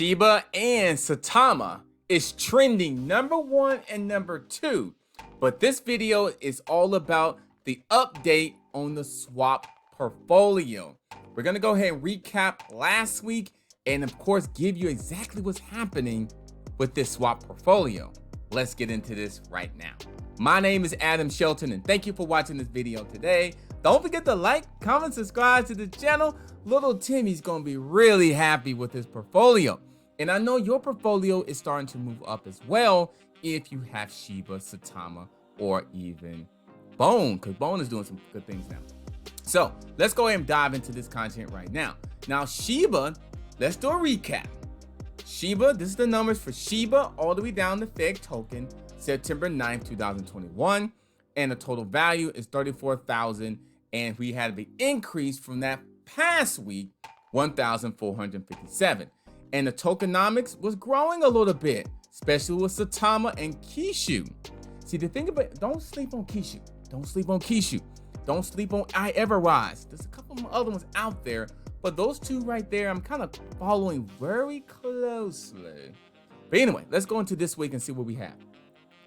Shiba and Saitama is trending #1 and #2, but this video is all about the update on the swap portfolio. We're gonna go ahead and recap last week and of course give you exactly what's happening with this swap portfolio. Let's get into this right now. My name is Adam Shelton and thank you for watching this video today. Don't forget to like, comment, subscribe to the channel. Little Timmy's gonna be really happy with his portfolio. And I know your portfolio is starting to move up as well if you have Shiba, Saitama, or even Bone, because Bone is doing some good things now. So let's go ahead and dive into this content right now. Now Shiba, let's do a recap. Shiba, this is the numbers for Shiba all the way down to FEG token, September 9th, 2021. And the total value is 34,000. And we had an increase from that past week, 1,457. And the tokenomics was growing a little bit, especially with Saitama and KISHU. See, the thing about, don't sleep on KISHU. Don't sleep on KISHU. Don't sleep on Everrise. There's a couple of other ones out there, but those two right there, I'm kind of following very closely. But anyway, let's go into this week and see what we have.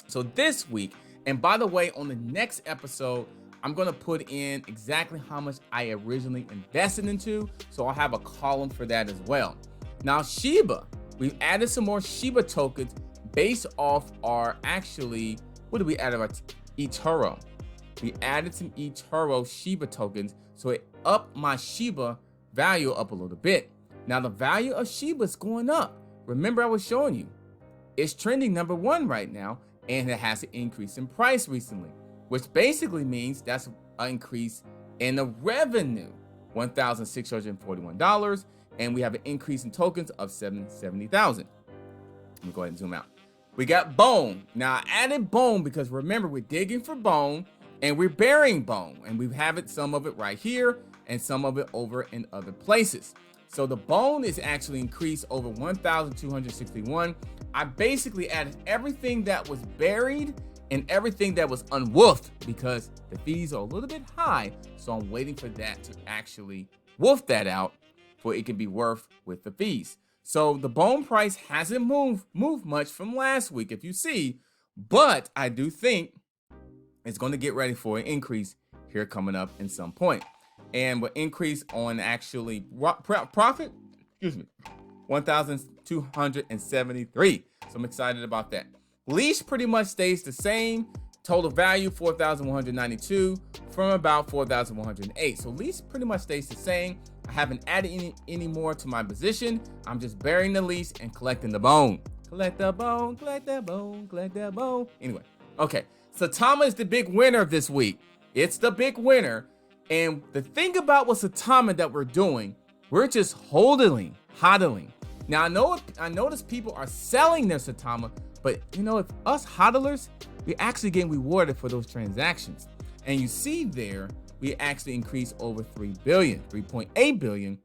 So this week, and by the way, on the next episode, I'm going to put in exactly how much I originally invested into. So I'll have a column for that as well. Now, Shiba, we've added some more Shiba tokens based off our what did we add about Etoro? We added some Etoro Shiba tokens. So it upped my Shiba value up a little bit. Now the value of Shiba is going up. Remember I was showing you. It's trending #1 right now. And it has an increase in price recently, which basically means that's an increase in the revenue, $1,641, and we have an increase in tokens of 770,000. Let me go ahead and zoom out. We got Bone. Now I added Bone because remember we're digging for Bone and we're burying Bone, and we have it, some of it right here and some of it over in other places. So the Bone is actually increased over 1,261. I basically added everything that was buried and everything that was unwoofed because the fees are a little bit high. So I'm waiting for that to actually woof that out for it can be worth with the fees. So the Bone price hasn't moved much from last week, if you see, but I do think it's going to get ready for an increase here coming up in some point. And will increase on actually profit, 1,273. So I'm excited about that. Leash pretty much stays the same. Total value 4,192 from about 4,108. So leash pretty much stays the same. I haven't added any more to my position. I'm just burying the leash and collecting the Bone. Collect the Bone, collect the Bone, collect the Bone. Anyway, okay. Saitama is the big winner of this week. It's the big winner. And the thing about with Saitama that we're doing, we're just hodling. Now I notice people are selling their Saitama, but you know, if us hodlers, we're actually getting rewarded for those transactions. And you see there, we actually increased over 3.8 billion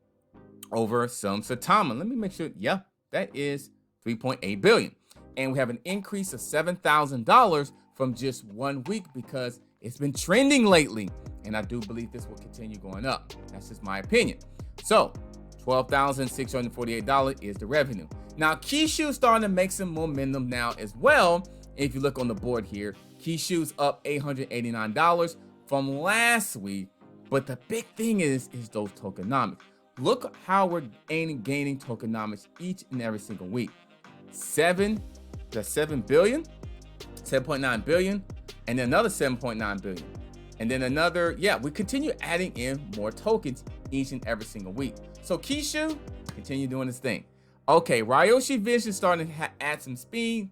over some Saitama. Let me make sure, yeah, that is 3.8 billion. And we have an increase of $7,000 from just 1 week because it's been trending lately. And I do believe this will continue going up. That's just my opinion. So $12,648 is the revenue. Now KISHU is starting to make some momentum now as well. If you look on the board here, KISHU's up $889 from last week. But the big thing is those tokenomics. Look how we're gaining tokenomics each and every single week. 7 billion, 7.9 billion, and then another 7.9 billion. And then another, we continue adding in more tokens each and every single week. So KISHU, continue doing this thing. Okay, Ryoshi Vision starting to add some speed,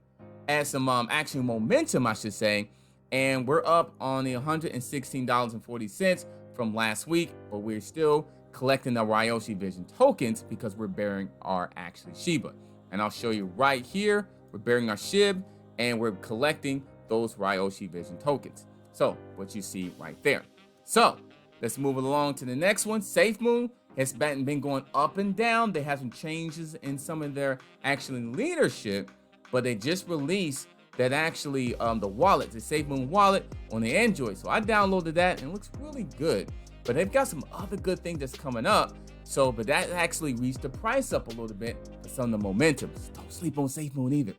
add some actual momentum, I should say. And we're up on the $116.40 from last week, but we're still collecting the Ryoshi Vision tokens because we're burying our actually Shiba. And I'll show you right here, we're burying our SHIB and we're collecting those Ryoshi Vision tokens. So what you see right there. So let's move along to the next one. SafeMoon has been going up and down. They have some changes in some of their actually leadership, but they just released that actually the wallet, the SafeMoon wallet on the Android. So I downloaded that and it looks really good. But they've got some other good things that's coming up. So, but that actually reached the price up a little bit for some of the momentum. Don't sleep on Safe Moon either.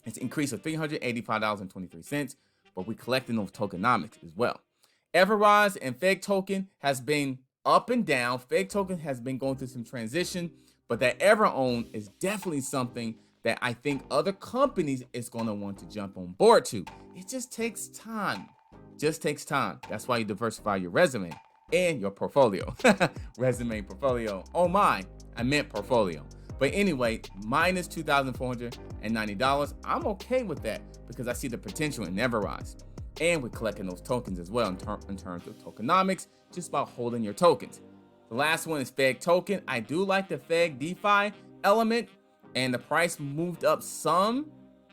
It's an increase of $385.23, but we're collecting those tokenomics as well. Everrise and Fake Token has been up and down. Fake Token has been going through some transition, but that Everown is definitely something that I think other companies is going to want to jump on board to. It just takes time. Just takes time. That's why you diversify your resume and your portfolio. Resume, portfolio. Oh my, I meant portfolio. But anyway, minus $2,490. I'm okay with that because I see the potential in Everrise. And we're collecting those tokens as well in terms of tokenomics, just about holding your tokens. The last one is Feg Token. I do like the Feg DeFi element, and the price moved up some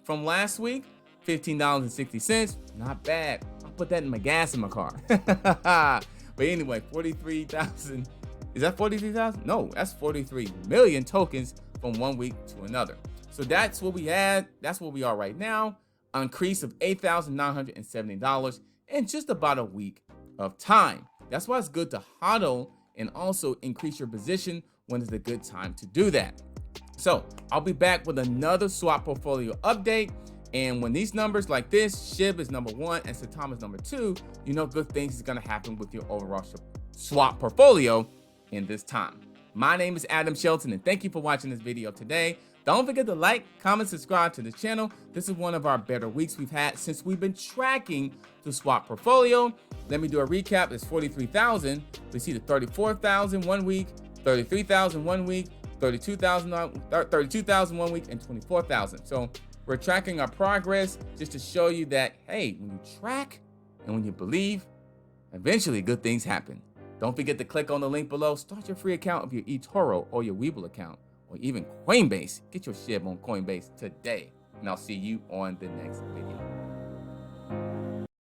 from last week, $15.60. Not bad. I'll put that in my gas in my car. But anyway, 43,000. Is that 43,000? No, that's 43 million tokens from one week to another. So that's what we had. That's where we are right now. An increase of $8,970 in just about a week of time. That's why it's good to hodl and also increase your position when it's a good time to do that. So I'll be back with another swap portfolio update. And when these numbers like this, SHIB is number 1 and Saitama is number 2, you know good things is going to happen with your overall swap portfolio in this time. My name is Adam Shelton, and thank you for watching this video today. Don't forget to like, comment, subscribe to the channel. This is one of our better weeks we've had since we've been tracking the swap portfolio. Let me do a recap. It's 43,000. We see the 34,000 1 week, 33,000 1 week, 32,000 1 week, and 24,000. So we're tracking our progress just to show you that, hey, when you track and when you believe, eventually good things happen. Don't forget to click on the link below. Start your free account of your Etoro or your Webull account, or even Coinbase. Get your SHIB on Coinbase today. And I'll see you on the next video.